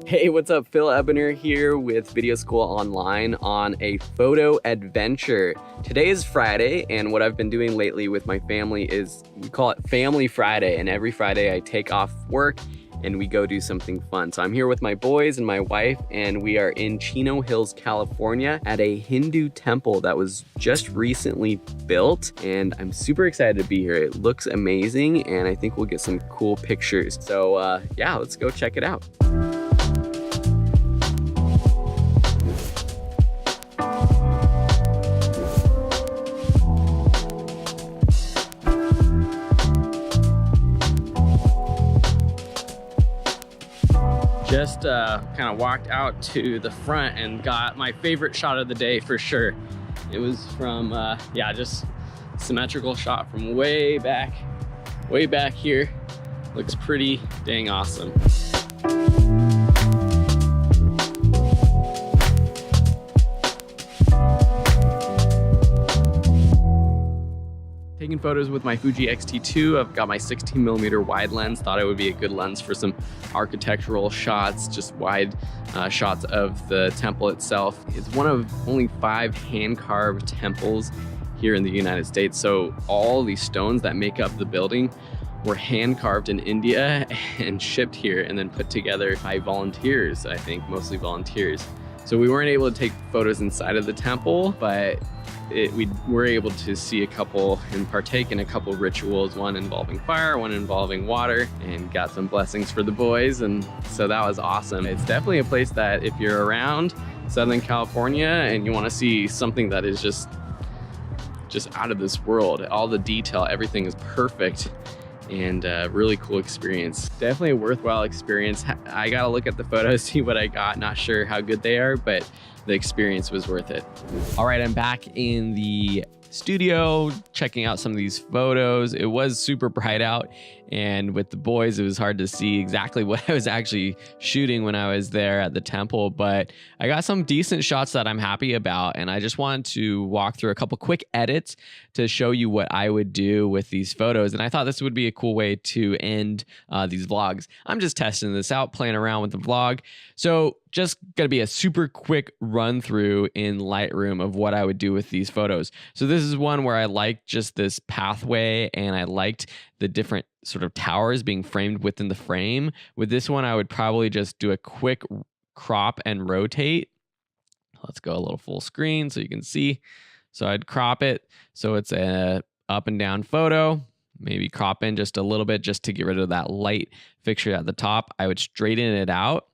Hey, what's up? Phil Ebener here with Video School Online on a photo adventure. Today is Friday, and what I've been doing lately with my family is we call it Family Friday, and every Friday I take off work and we go do something fun. So I'm here with my boys and my wife, and we are in Chino Hills, California at a Hindu temple that was just recently built, and I'm super excited to be here. It looks amazing, and I think we'll get some cool pictures. So yeah, let's go check it out. Just kind of walked out to the front and got my favorite shot of the day for sure. It was from, yeah, just symmetrical shot from way back here. Looks pretty dang awesome. Taking photos with my Fuji X-T2. I've got my 16mm wide lens. Thought it would be a good lens for some architectural shots, just wide shots of the temple itself. It's one of only 5 hand-carved temples here in the United States. So all these stones that make up the building were hand-carved in India and shipped here and then put together by volunteers, I think, mostly volunteers. So we weren't able to take photos inside of the temple, but we were able to see a couple and partake in a couple rituals, one involving fire, one involving water, and got some blessings for the boys. And so that was awesome. It's definitely a place that if you're around Southern California and you want to see something that is just out of this world, all the detail, everything is perfect, and really cool experience. Definitely a worthwhile experience. I gotta look at the photos, see what I got. Not sure how good they are, but the experience was worth it. All right, I'm back in the studio checking out some of these photos. It was super bright out, and with the boys it was hard to see exactly what I was actually shooting when I was there at the temple, but I got some decent shots that I'm happy about, and I just wanted to walk through a couple quick edits to show you what I would do with these photos. And I thought this would be a cool way to end these vlogs. I'm just testing this out, playing around with the vlog. So just gonna be a super quick run through in Lightroom of what I would do with these photos. So this is one where I liked just this pathway, and I liked the different sort of towers being framed within the frame. With this one, I would probably just do a quick crop and rotate. Let's go a little full screen so you can see. So I'd crop it so it's a up and down photo. Maybe crop in just a little bit just to get rid of that light fixture at the top. I would straighten it out.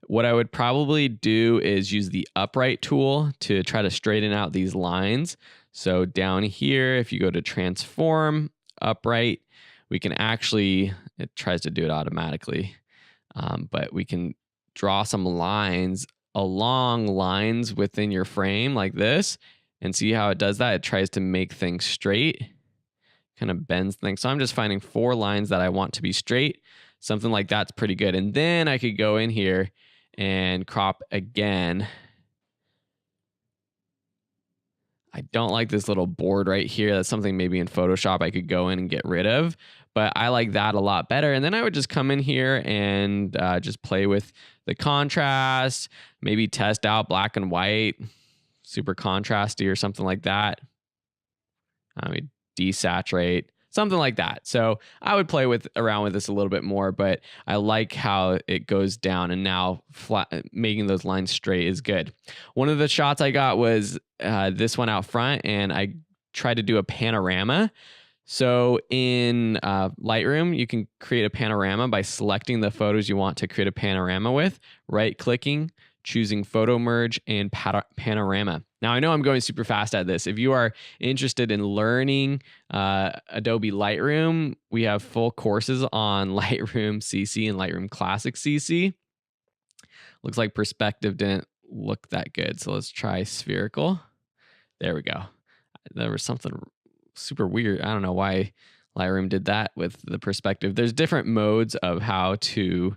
What I would probably do is use the upright tool to try to straighten out these lines. So down here, if you go to transform, upright, we can actually, it tries to do it automatically, but we can draw some lines along lines within your frame like this, and see how it does that. It tries to make things straight, kind of bends things. So I'm just finding 4 lines that I want to be straight. Something like that's pretty good. And then I could go in here and crop again. I don't like this little board right here. That's something maybe in Photoshop I could go in and get rid of, but I like that a lot better. And then I would just come in here and just play with the contrast, maybe test out black and white, super contrasty or something like that. I mean, desaturate, something like that. So I would play around with this a little bit more, but I like how it goes down, and now making those lines straight is good. One of the shots I got was this one out front, and I tried to do a panorama. So in Lightroom, you can create a panorama by selecting the photos you want to create a panorama with, right-clicking, choosing photo merge, and panorama. Now, I know I'm going super fast at this. If you are interested in learning Adobe Lightroom, we have full courses on Lightroom CC and Lightroom Classic CC. Looks like perspective didn't look that good, so let's try spherical. There we go. There was something super weird. I don't know why Lightroom did that with the perspective. There's different modes of how to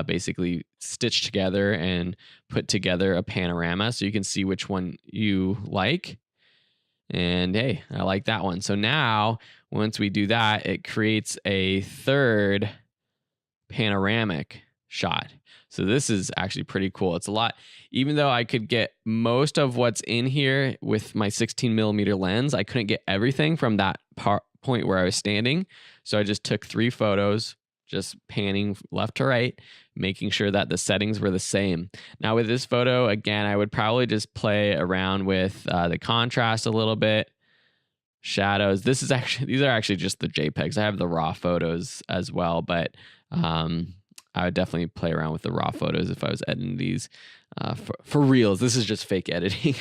basically stitch together and put together a panorama, so you can see which one you like. And hey, I like that one. So now once we do that, it creates a third panoramic. shot. So this is actually pretty cool. It's a lot, even though I could get most of what's in here with my 16mm lens, I couldn't get everything from that point where I was standing. So I just took 3 photos, just panning left to right, making sure that the settings were the same. Now with this photo, again, I would probably just play around with the contrast a little bit, shadows. These are actually just the JPEGs. I have the raw photos as well, but I would definitely play around with the raw photos if I was editing these for reals. This is just fake editing.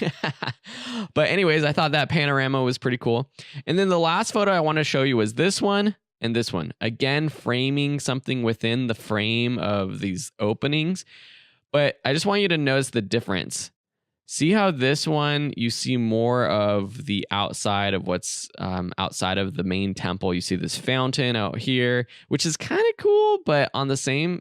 But anyways, I thought that panorama was pretty cool. And then the last photo I want to show you was this one and this one. Again, framing something within the frame of these openings. But I just want you to notice the difference. See how this one, you see more of the outside of what's outside of the main temple. You see this fountain out here, which is kind of cool, but on the same,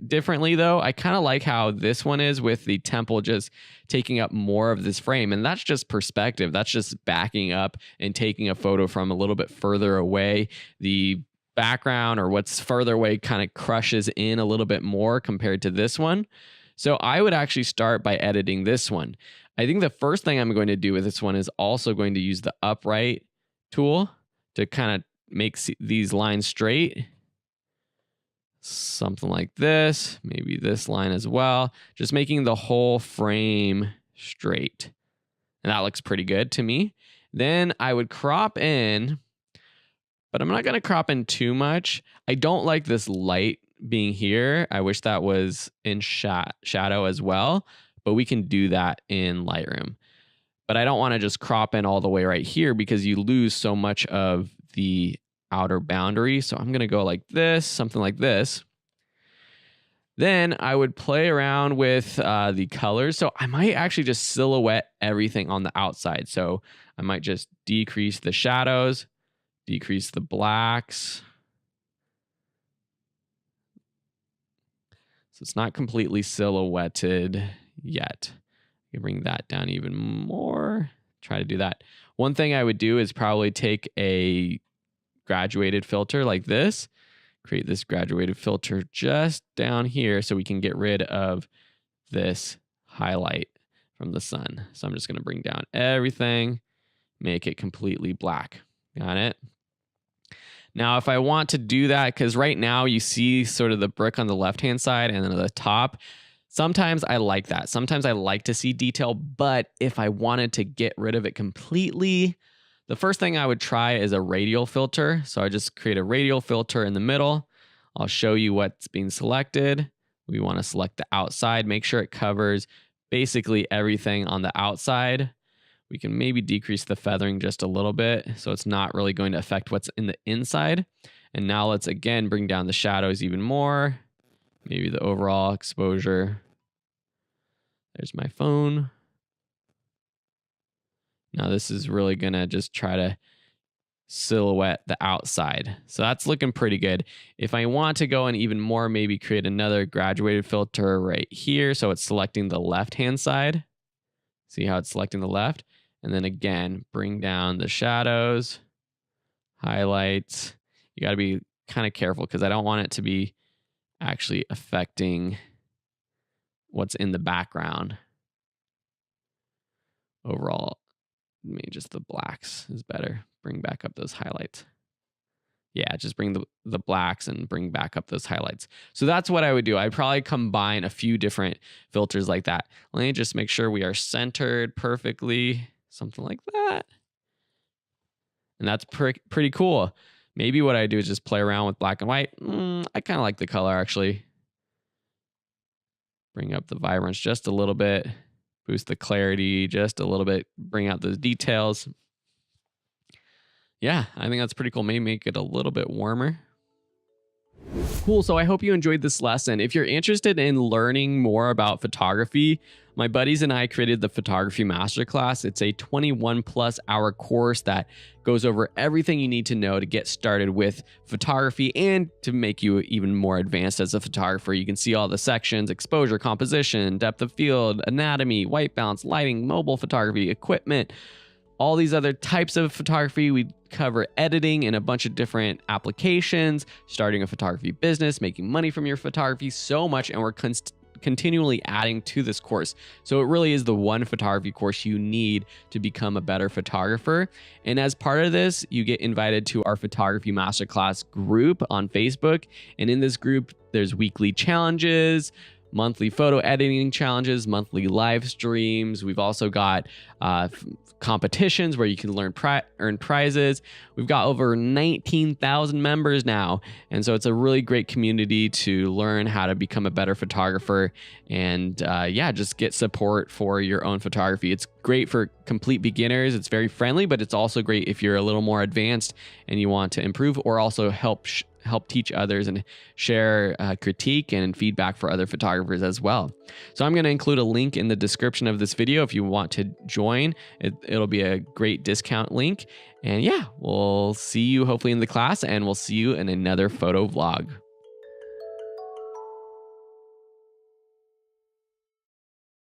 differently though, I kind of like how this one is with the temple just taking up more of this frame. And that's just perspective. That's just backing up and taking a photo from a little bit further away. The background or what's further away kind of crushes in a little bit more compared to this one. So I would actually start by editing this one. I think the first thing I'm going to do with this one is also going to use the upright tool to kind of make these lines straight. Something like this, maybe this line as well. Just making the whole frame straight. And that looks pretty good to me. Then I would crop in, but I'm not going to crop in too much. I don't like this light being here. I wish that was in shadow as well, but we can do that in Lightroom. But I don't want to just crop in all the way right here because you lose so much of the outer boundary. So I'm going to go like this, something like this. Then I would play around with the colors. So I might actually just silhouette everything on the outside. So I might just decrease the shadows, decrease the blacks. So it's not completely silhouetted yet. I can bring that down even more. Try to do that. One thing I would do is probably take a graduated filter like this, create this graduated filter just down here so we can get rid of this highlight from the sun. So I'm just going to bring down everything, make it completely black. Got it? Now, if I want to do that, because right now you see sort of the brick on the left-hand side and then the top, sometimes I like that. Sometimes I like to see detail, but if I wanted to get rid of it completely, the first thing I would try is a radial filter. So I just create a radial filter in the middle. I'll show you what's being selected. We want to select the outside, make sure it covers basically everything on the outside. We can maybe decrease the feathering just a little bit so it's not really going to affect what's in the inside. And now let's again bring down the shadows even more. Maybe the overall exposure. There's my phone. Now this is really going to just try to silhouette the outside. So that's looking pretty good. If I want to go in even more, maybe create another graduated filter right here. So it's selecting the left-hand side. See how it's selecting the left? And then again, bring down the shadows, highlights. You got to be kind of careful because I don't want it to be actually affecting what's in the background. Overall, maybe just the blacks is better. Bring back up those highlights. Yeah, just bring the blacks and bring back up those highlights. So that's what I would do. I'd probably combine a few different filters like that. Let me just make sure we are centered perfectly. Something like that. And that's pretty cool. Maybe what I do is just play around with black and white. I kind of like the color actually. Bring up the vibrance just a little bit. Boost the clarity just a little bit. Bring out those details. Yeah, I think that's pretty cool. Maybe make it a little bit warmer. Cool, so I hope you enjoyed this lesson. If you're interested in learning more about photography, my buddies and I created the Photography Masterclass. It's a 21+ hour course that goes over everything you need to know to get started with photography and to make you even more advanced as a photographer. You can see all the sections: exposure, composition, depth of field, anatomy, white balance, lighting, mobile photography, equipment, all these other types of photography. We cover editing in a bunch of different applications, starting a photography business, making money from your photography, so much. And we're continually adding to this course. So it really is the one photography course you need to become a better photographer. And as part of this, you get invited to our photography masterclass group on Facebook. And in this group, there's weekly challenges, monthly photo editing challenges, monthly live streams. We've also got competitions where you can earn prizes. We've got over 19,000 members now. And so it's a really great community to learn how to become a better photographer and just get support for your own photography. It's great for complete beginners. It's very friendly, but it's also great if you're a little more advanced and you want to improve or also help teach others and share critique and feedback for other photographers as well. So I'm going to include a link in the description of this video if you want to join. It'll be a great discount link. And yeah, we'll see you hopefully in the class, and we'll see you in another photo vlog.